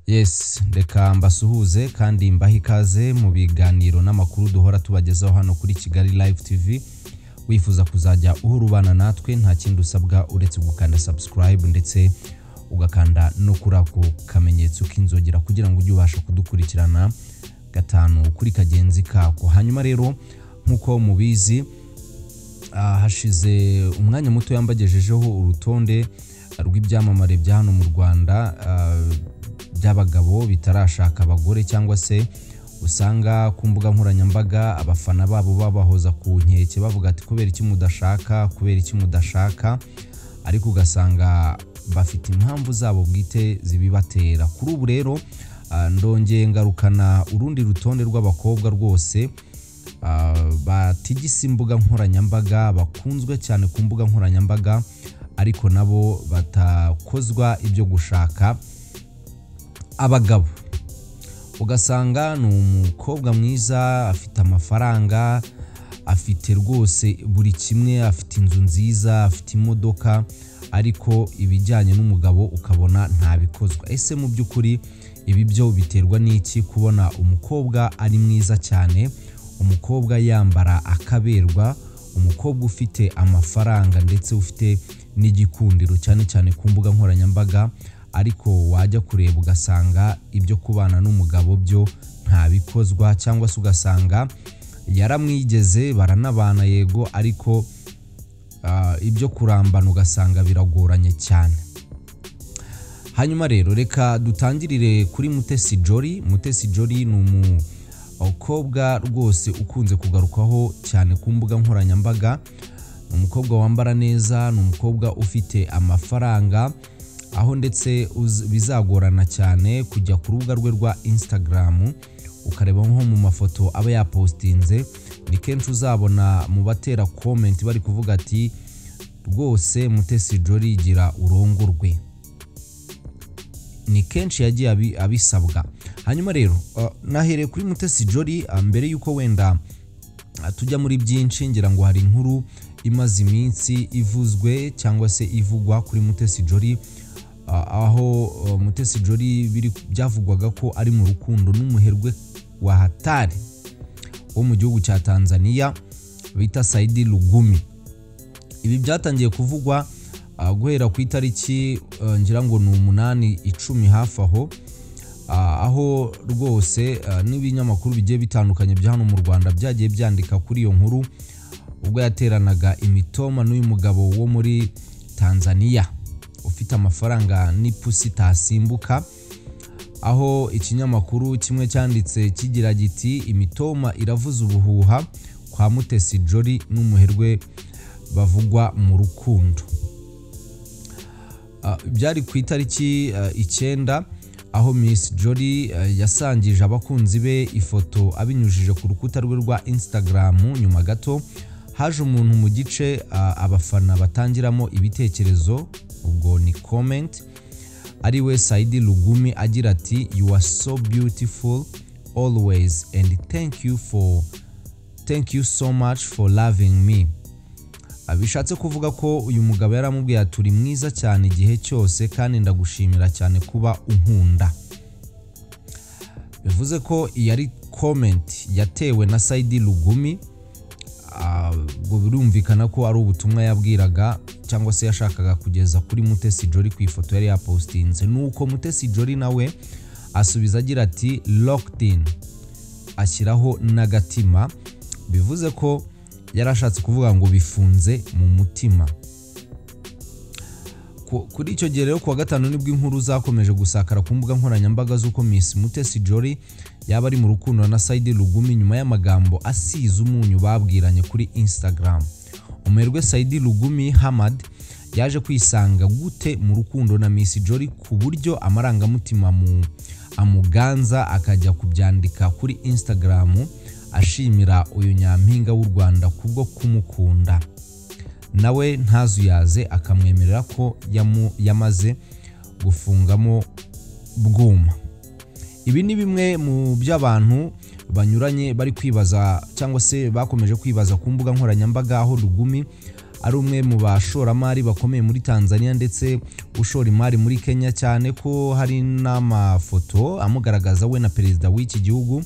Yes, reka mbasuhuze kandi mbaha ikaze mu biganiro n'amakuru duhora tubagezaho hano kuri Kigali Live TV. Wifuza kuzajya uhurubana natwe nta kindi usabwa uretse gukanda subscribe ndetse ugakanda no kuri ako kamenyetso k'inzogera kugira ngo ujye ubasha kudukurikirana gatanu kuri kagenzi kako. Hanyuma rero nkuko mubizi hashize umwanya muto yambagejejeho urutonde rw'ibyamamare bya hano mu Rwanda by'abagabo bitarashaka abagore, cyangwa se usanga ku mbuga nkoranyambaga abafana babo babahoza ku nkeke bavuga ati kubera iki mudashaka, ariko ugasanga bafite impamvu zabo bwite zibibatera. Kuri ubu rero ndongeye ngarukana urundi rutonde rw'abakobwa rwose batigisa imbuga nkoranyambaga, bakunzwe cyane ku mbuga nkoranyambaga ariko nabo batakozwa ibyo gushaka abagabo. Ugasanga ni umukobwa mwiza, afite amafaranga, afite rwose buri kimwe, afite inzu nziza, afite imodoka, ariko ibijyanye n'umugabo ukabona ntabikozwa. Ese mu by'ukuri ibi byo biterwa n'iki? Kubona umukobwa ari mwiza cyane, umukobwa yambara akaberwa, umukobwa ufite amafaranga ndetse ufite n'igikundiro cyane cyane ku mbuga nkoranyambaga, ariko wajya kureba ugasanga ibyo kubana n'umugabo byo ntabikozwa, cyangwa se ugasanga yaramwigeze baranabana yego, ariko ibyo kurambana ugasanga biragoranye cyane. Hanyuma rero reka dutangirire kuri Mutesi Jolly. Mutesi Jolly ni umukobwa rwose ukunze kugarukaho cyane ku mbuga nkoranyambaga. Ni umukobwa wambara neza, ni umukobwa ufite amafaranga, aho ndetse bizagorana cyane kujya ku rubuga rwe rwa Instagram ukareba nko mu mafoto aba yapostinze, ni kenshi uzabona mu batera comment bari kuvuga ati rwose Mutesi Jolly gira urongorwe. Ni kenshi yagiye abisabwa. Hanyuma rero nahereye kuri Mutesi Jolly mbere yuko wenda tujya muri byinshi, ngira ngo hari inkuru imaze iminsi ivuzwe cyangwa se ivugwa kuri Mutesi Jolly, aho Mutesi Jolly byavugwaga ko ari mu rukundo n'umuherwe wa hatari wo mu gihugu cya Tanzania bita Saidi Lugumi. Ibi byatangiye kuvugwa guhera ku itariki ngira ngo ni 8-10 hafi aho rwose n'ibinyamakuru bigiye bitandukanye bya hano mu Rwanda byagiye byandika kuri iyo nkuru ubwo yateranaga imitoma n'uyu mugabo wo muri Tanzania ufite amafaranga n'ipusi tasimbuka, aho ikinyamakuru kimwe cyanditse kigira giti imitoma iravuza ubuhuha kwa Mutesi Jolly n'umuherwe bavugwa mu rukundo. Byari ku itariki 9 aho Miss Jolly yasangije abakunzi be ifoto abinyujije ku rukuta rwe rwa Instagram. Nyuma gato haje umuntu mu gice abafana batangiramo ibitekerezo, ubwo ni comment, ari we Saidi Lugumi agira ati you are so beautiful always and thank you so much for loving me. Abishatse kuvuga ko uyu mugabo yaramubwiye turi mwiza cyane igihe cyose kandi ndagushimira cyane kuba unkunda. Bivuze ko yari comment yatewe na Saidi Lugumi, ubwo birumvikana ko ari ubutumwa yabwiraga cyangwa se yashakaga kugeza kuri Mutesi Jolly ku ifoto yari yapostinze. Nuko Mutesi Jolly nawe asubiza agira ati locked in, ashyiraho n'agatima. Bivuze ko yarashatse kuvuga ngo bifunze mu mutima. Kuri icyo gihe rero kuwa gatanu nibwo inkuru zakomeje gusakara ku mbuga nkoranyambaga z'uko Miss Mutesi Jolly yaba ari mu rukundo na Saidi Lugumi nyuma y'amagambo asize umunyu babwiranye kuri Instagram. Umuherwe Saidi Lugumi Hamad yaje kwisanga gute mu rukundo na Miss Jolly ku buryo amarangamutima amuganza akajya kubyandika kuri Instagram ashimira uyu nyampinga w'u Rwanda kubwo kumukunda, nawe ntazuyaze akamwemerera ko yamaze gufungamo bwuma. Ibi ni bimwe mu by'abantu banyuranye bari kwibaza cyangwa se bakomeje kwibaza ku mbuga nkoranyambaga, aho Lugumi ari umwe mu bashoramari bakomeye muri Tanzania ndetse ushora imari muri Kenya, cyane ko hari n'amafoto amugaragaza we na perezida w'iki gihugu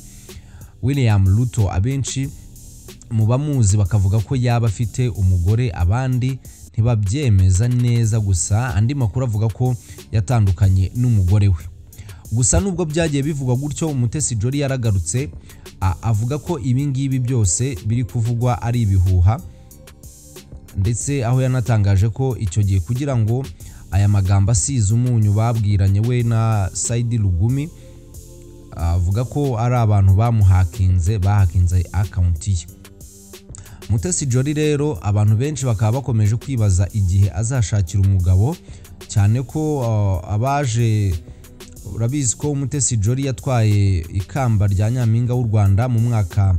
William Ruto. Abenshi mu bamuzi bakavuga ko yaba afite umugore, abandi ntibabyemeza neza, gusa andi makuru avuga ko yatandukanye n'umugore we. Gusa nubwo byagiye bivugwa gutyo, Umutesi Jolly yaragarutse avuga ko ibi ngibi byose biri kuvugwa ari ibihuha, ndetse aho yanatangaje ko icyo gihe kugira ngo aya magambo asize umunyu babwiranye we na Saidi Lugumi, avuga ko ari abantu bahakinze account ye. Umutesi Jolly rero abantu benshi bakaba bakomeje kwibaza igihe azashakira umugabo, cyane ko abaje urabizi ko Umutesi Jolly yatwaye ikamba rya Nyampinga w'u Rwanda mu mwaka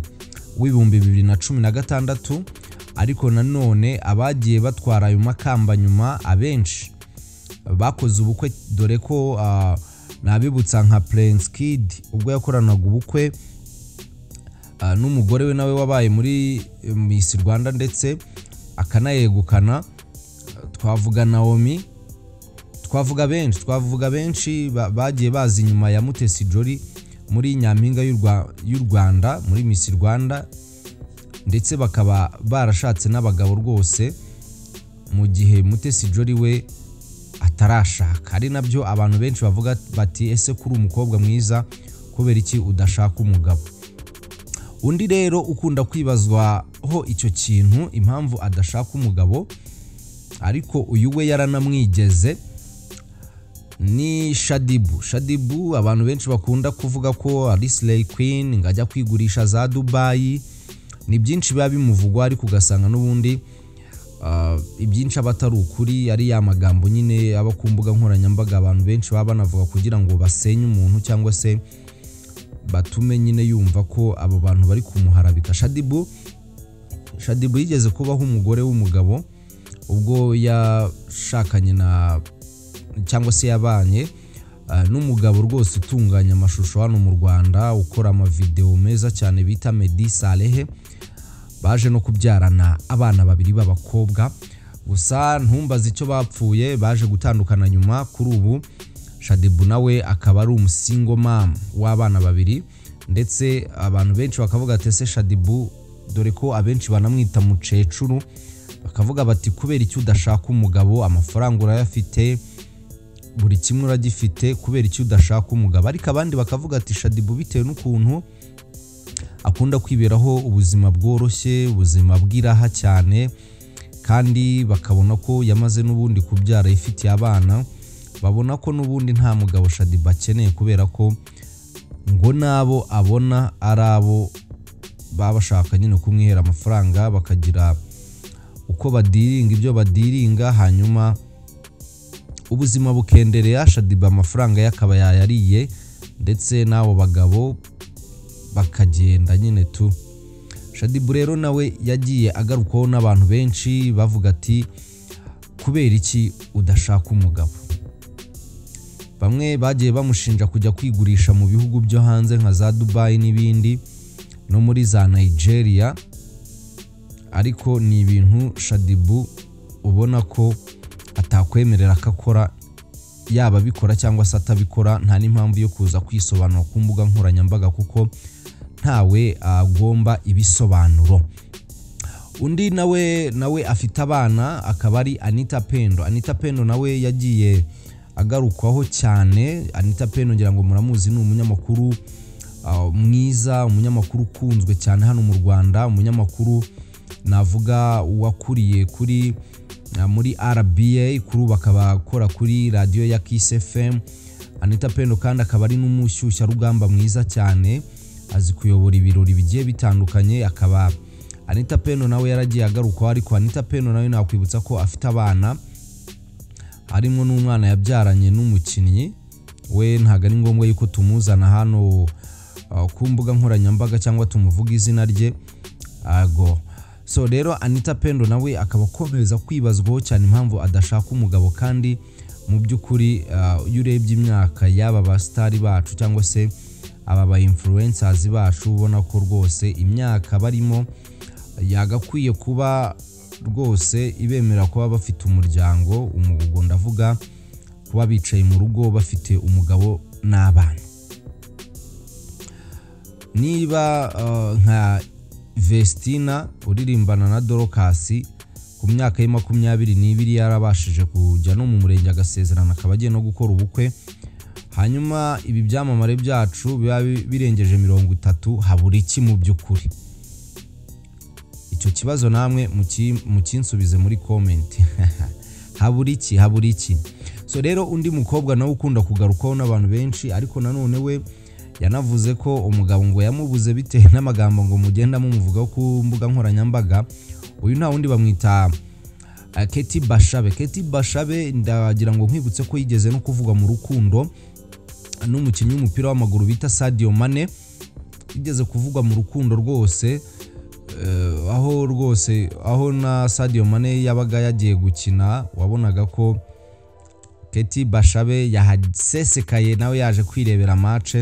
w'ibihumbi 2016, ariko nanone abagiye batwara ayo makamba nyuma abenshi bakoze ubukwe, dore ko nabibutsa nka Prince Kid ubwo yakoranaga ubukwe n'umugore we nawe wabaye muri Miss Rwanda ndetse akanayegukana. Twavuga Naomi, twavuga benshi bagiye bazi nyuma ya Umutesi Jolly muri Nyampinga y'u Rwanda, muri Miss Rwanda, ndetse bakaba barashatse n'abagabo rwose mu gihe Umutesi Jolly we atarashaka. Ari nabyo abantu benshi bavuga bati ese kuri umukobwa mwiza kubera iki udashaka umugabo? Undi rero ukunda kwibazwaho icyo kintu, impamvu adashaka umugabo, ariko uyu we yaranamwigeze, ni Shadibu. Abantu benshi bakunda kuvuga ko ari Slay Queen, ngajya kwigurisha za Dubai, ni byinshi biba bimuvugwa, ariko ugasanga n'ubundi ibyinshi abatari ukuri, ari ya magambo nyine aba ku mbuga nkoranyambaga abantu benshi baba banavuga kugira ngo basenye umuntu cyangwa se batume nyine yumva ko abo bantu bari kumuharabika. Shadibu yigeze kubaho umugore w'umugabo ubwo yashakanye na cyangwa se yabanye n'umugabo rwose utunganya amashusho hano mu Rwanda, ukora amavideo meza cyane bita Meddy Saleh. Baje no kubyarana abana babiri b'abakobwa, gusa ntumbaze icyo bapfuye, baje gutandukana nyuma. Kuri ubu Shadibu nawe akaba ari umusingle mom w'abana babiri, ndetse abantu benshi bakavuga ati ese Shadibu, dore ko abenshi banamwita mucecuru, bakavuga bati kubera iki udashaka umugabo, amafaranga urayafite, buri kimwe uragifite, kubera iki udashaka umugabo? Ariko abandi bakavuga ati Shadibu bitewe n'ukuntu akunda kwiberaho ubuzima bworoshye, ubuzima bw'iraha cyane, kandi bakabona ko yamaze n'ubundi kubyara ifitiye abana, babona ko n'ubundi nta mugabo Shadibu akeneye, kubera ko ngo nabo abona ari abo babashaka nyine kumwihera amafaranga, bakagira uko badiringa ibyo badiringa, hanyuma ubuzima bukenderera. Shadibu amafaranga yakaba yayariye, ndetse n'abo bagabo bakagenda nyine tu. Shadibu rero nawe yagiye agarukwaho n'abantu benshi bavuga ati kubera iki udashaka umugabo? Bamwe bagiye bamushinja kujya kwigurisha mu bihugu byo hanze nka za Dubai n'ibindi, no muri za Nigeria, ariko ni ibintu Shadibu ubona ko atakwemerera akakora, yaba bikora cyangwa se atabikora. Nta n'impamvu yo kuza kwisobanura ku mbuga nkoranyambaga kuko ntawe agomba ibisobanuro. Undi nawe afite abana, akaba ari Anita Pendo nawe yagiye agarukwaho cyane. Anita Pendo ngira ngo muramuzi, ni umunyamakuru mwiza, umunyamakuru ukunzwe cyane hano mu Rwanda, umunyamakuru navuga wakuriye muri RBA, kuri bakaba akora kuri radio ya Kiss FM. Anita Pendo kandi akaba ari n'umushyushya rugamba mwiza cyane, azi kuyobora ibirori bigiye bitandukanye. Akaba Anita Pendo nawe yaragiye agarukwaho, ariko Anita Pendo nawe nakwibutsa ko afite abana, harimo n'umwana yabyaranye n'umukinnyi we. Ntago ari ngombwa yuko tumuzana hano ku mbuga nkoranyambaga cyangwa tumuvuga izina rye. So rero Anita Pendo nawe akaba akomeza kwibazwaho cyane impamvu adashaka umugabo, kandi mu by'ukuri iyo urebye imyaka y'aba ba star bacu cyangwa se aba ba influencers bacu, ubona ko rwose imyaka barimo yagakwiye kuba rwose ibemera kuba bafite umuryango, ubwo ndavuga kuba bicaye mu rugo bafite umugabo n'abana. Niba nka Vestina uririmbana na Dorokasi ku myaka ya 22 yarabashije kujya no mu murenge agasezerana akaba agiye no gukora ubukwe, hanyuma ibi byamamare byacu biba birengeje 30, habura iki mu by'ukuri? Icyo kibazo namwe mukinsubize muri comment. Habura iki? So rero undi mukobwa nawe ukunda kugarukaho n'abantu benshi, ariko nanone we yanavuze ko umugabo ngo yamubuze bitewe n'amagambo ngo mugenda mumuvuga ku mbuga nkoranyambaga. Uyu nta wundi bamwita Keti Bashabe. Keti Bashabe ndagira ngo nkwibutse ko yigeze no kuvuga mu rukundo n'umukinnyi w'umupira w'amaguru bita Sadio Mane. Yigeze kuvugwa mu rukundo rwose, aho na Sadio Mane yabaga yagiye gukina, wabonaga ko Keti Bashabe yahasesekaye nawe yaje kwirebera match,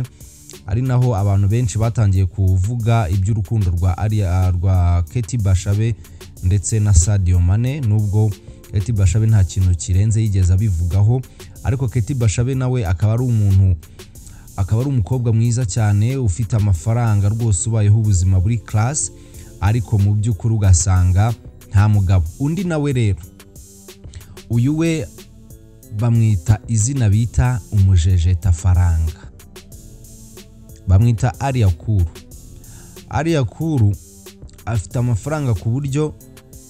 ari naho abantu benshi batangiye kuvuga iby'urukundo rwa Keti Bashabe ndetse na Sadio Mane, nubwo Keti Bashabe nta kintu kirenze yigeze abivugaho, ariko Keti Bashabe nawe akaba ari umukobwa mwiza cyane ufite amafaranga rwose, ubayeho ubuzima buri class, ariko mu by'ukuri ugasanga nta mugabo. Undi nawe rero, uyu we bamwita izina bita umujejeta faranga, bamwita Ariyakuru. Afite amafaranga ku buryo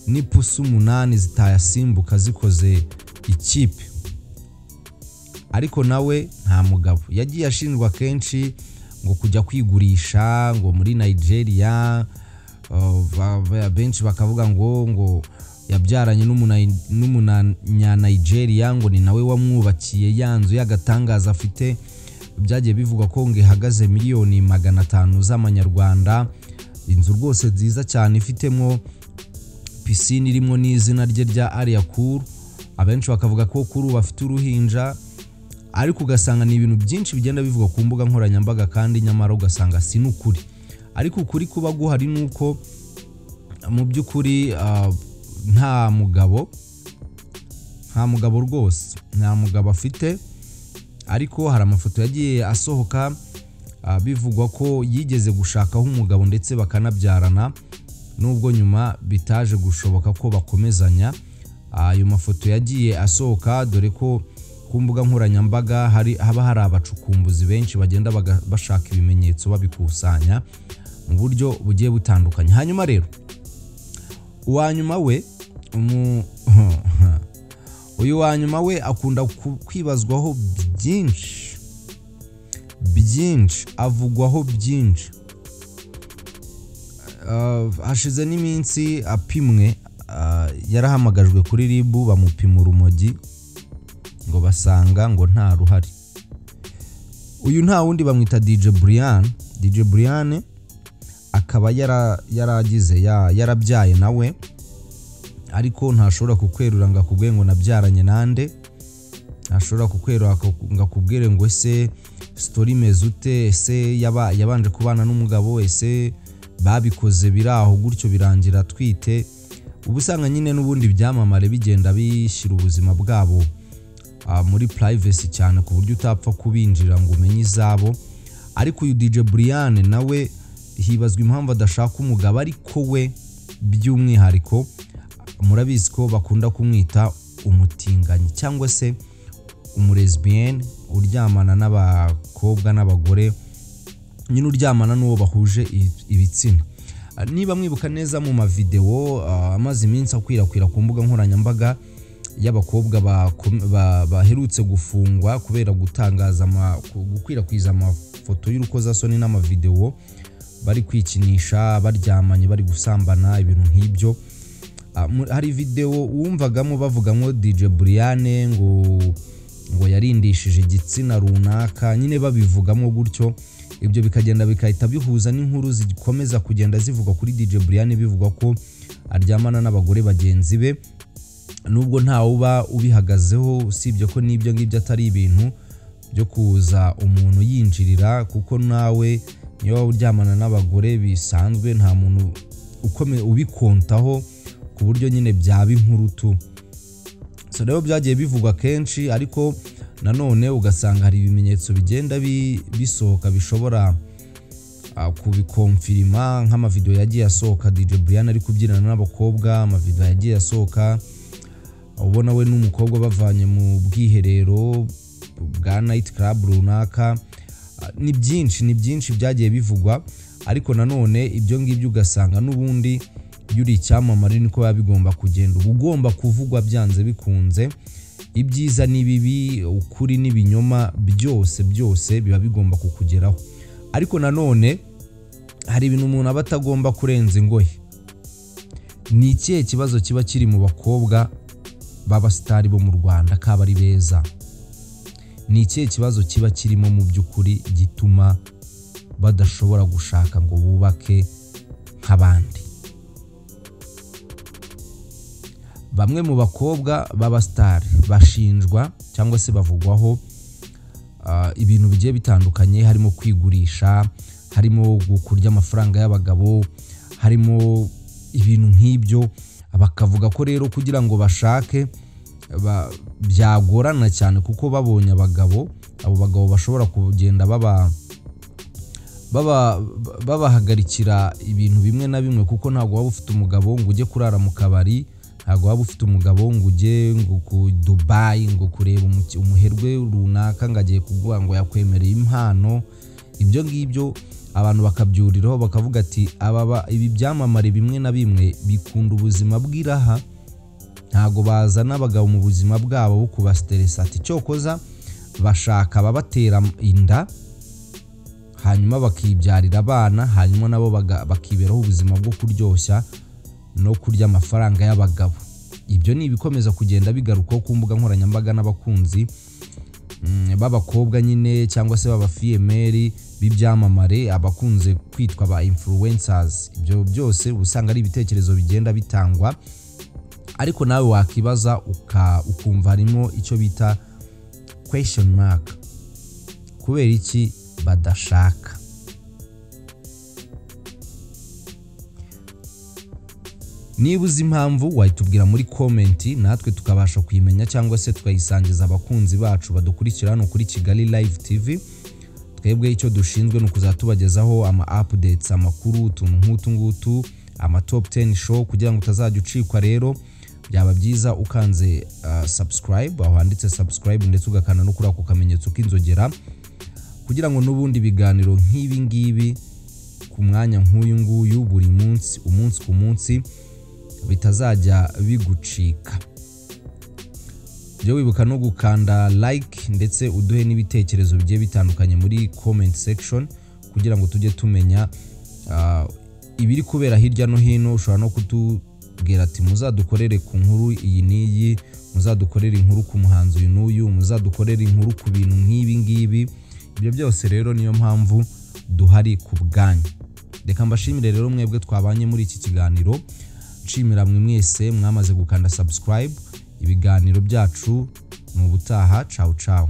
n'ipusi 8 zitayasimbuka zikoze ikipe, ariko nawe nta mugabo. Yagiye ashinjwa kenshi ngo kujya kwigurisha ngo muri Nigeria, benshi bakavuga ngo yabyaranye n'umunya Nigeria, ngo ni nawe wamwubakiye yanzu y'agatangaza afite. Byagiye bivuga ko ngo ihagaze miliyoni 500 z'amanyarwanda, inzu rwose nziza cyane ifitemo piscine irimo n'izina rye rya Ariyakuru. Abenshi bakavuga ko kuri bafite uruhinja, ariko ugasanga ni ibintu byinshi bigenda bivuga ku mbuga nkoranyambaga, kandi nyamara ugasanga si n'ukuri. Ariko ukuri kuba guhari nuko mu by'ukuri nta mugabo rwose, nta mugabo afite. Ariko hari amafoto yagiye asohoka bivugwa ko yigeze gushakaho umugabo ndetse bakanabyarana, nubwo nyuma bitaje gushoboka ko bakomezanya. Ayo mafoto yagiye asohoka, dore ko ku mbuga nkoranyambaga haba hari abacukumbuzi benshi bagenda bashaka ibimenyetso babikusanya mu buryo bugiye butandukanye. Hanyuma rero uwanyuma we uyu wanyuma we akunda kwibazwaho byinshi, avugwaho byinshi. Hashize n'iminsi apimwe, yarahamagajwe kuri REB bamupima urumogi ngo basanga ngo nta ruhari. Uyu nta wundi bamwita DJ Brian akaba yarabyaye nawe, ariko ntashobora kukwerura ngo akubwire ngo nabyaranye nande, ntashobora kukwerura ngo akubwire ngo ese story mezute, ese yabanje kubana n'umugabo, ese babikoze biraho gutyo birangira twite. Ubusanga nyine n'ubundi byamamare bigenda bishyira ubuzima bwabo muri privacy cyane, ku buryo utapfa kubinjira ngo umenye izabo. Ariko uyu DJ Brian nawe hibazwa impamvu adashaka umugabo, ariko we by'umwihariko murabizi ko bakunda kumwita umutinganyi cyangwa se umulesbienne, uryamana n'abakobwa n'abagore, nyine uryamana n'uwo bahuje ibitsina. Niba mwibuka neza mu mavideo amaze iminsi akwirakwira ku mbuga nkoranyambaga y'abakobwa baherutse gufungwa kubera gukwirakwiza amafoto y'urukozasoni n'amavideo bari kwikinisha, baryamanye, bari gusambana, ibintu nk'ibyo. Hari video wumvagamo bavugamo DJ Brian ngo yarindishije igitsina runaka, nyine babivugamo gutyo. Ibyo bikagenda bikahita bihuza n'inkuru zikomeza kugenda zivuga kuri DJ Brian, bivugwa ko aryamana n'abagore bagenzi be, nubwo nta uba ubihagazeho, usibye ko n'ibyo ngibyo atari ibintu byo kuza umuntu yinjirira, kuko nawe niyo uryamana n'abagore bisanzwe nta muntu ubikontaho ku buryo nyine byaba inkuru tu. So rero byagiye bivugwa kenshi, ariko nanone ugasanga hari ibimenyetso bigenda bisohoka bishobora kubikonfirima, nk'amavideo yagiye asohoka DJ Brian ari kubyinana n'abakobwa, amavideo yagiye asohoka ubona we n'umukobwa bavanye mu bwiherero bwa night club runaka. Ni byinshi byagiye bivugwa, ariko nanone ibyo ngibyo ugasanga n'ubundi yuri icyamamare niko biba bigomba kugenda, ugomba kuvugwa byanze bikunze. Ibyiza n'ibibi, ukuri n'ibinyoma, byose biba bigomba kukugeraho. Ariko nanone hari ibintu umuntu aba atagomba kurenza ingohe. Ni ikihe kibazo kiba kiri mu bakobwa b'abasitari bo mu Rwanda kaba ari beza? Ni ikihe kibazo kiba kirimo mu by'ukuri gituma badashobora gushaka ngo bubake nk'abandi? Bamwe mu bakobwa b'abasitari bashinjwa cyangwa se bavugwaho ibintu bigiye bitandukanye, harimo kwigurisha, harimo kurya amafaranga y'abagabo, harimo ibintu nk'ibyo. Bakavuga ko rero kugira ngo bashake byagorana cyane, kuko babonye abo bagabo bashobora kugenda babahagarikira ibintu bimwe na bimwe, kuko ntabwo waba ufite umugabo ngo ujye kurara mu kabari, ntabwo waba ufite umugabo ngo ujye ku Dubai ngo kureba umuherwe runaka ngo agiye kuguha ngo yakwemereye impano. Ibyo ngibyo abantu bakabyuriraho bakavuga ati ibi byamamare bimwe na bimwe bikunda ubuzima bw'iraha, ntago bazana abagabo mu buzima bwabo bo kubastressa. Ati cyokoza bashaka babatera inda, hanyuma bakibyarira abana, hanyuma nabo bakiberaho ubuzima bwo kuryoshya no kurya amafaranga y'abagabo. Ibyo ni ibikomeza kugenda bigarukaho ku mbuga nkoranyambaga n'abakunzi b'abakobwa nyine, cyangwa se b'abafiyemeri b'ibyamamare, abakunze kwitwa ba influencers. Ibyo byose usanga ari ibitekerezo bigenda bitangwa, ariko nawe wakibaza ukumva harimo icyo bita question mark. Kubera iki badashaka? Niba uzi impamvu wayitubwira muri comment, natwe tukabasha kuyimenya cyangwa se tukayisangiza abakunzi bacu badukurikira hano kuri Kigali Live TV. Twebwe icyo dushinzwe no kuzatubagezaho ama updates, amakuru, utuntu nk'utu ngutu, ama top 10 show, kugira ngo utazajya ucikwa. Rero byaba byiza ukanze subscribe, aho handitse subscribe, ndetse ugakana no kuri ako kamenyetso k'inzogera, kugira ngo n'ubundi biganiro nk'ibi ngibi ku mwanya nk'uyu nguyu buri munsi, umunsi ku munsi, bitazajya bigucika. Byo wibuka no gukanda like, ndetse uduhe n'ibitekerezo bigiye bitandukanye muri comment section, kugira ngo tujye tumenya ibiri kubera hirya no hino. Ushobora no kutubwira ati muzadukorere ku nkuru iyi n'iyi, muzadukorere inkuru ku muhanzi uyu n'uyu, muzadukorere inkuru ku bintu nk'ibi ngibi. Ibyo byose rero niyo mpamvu duhari ku bwanyu. Reka mbashimire rero mwebwe twabanye muri iki kiganiro, nshimira mwe mwese mwamaze gukanda subscribe. Ibiganiro byacu ni ubutaha. Ciao ciao.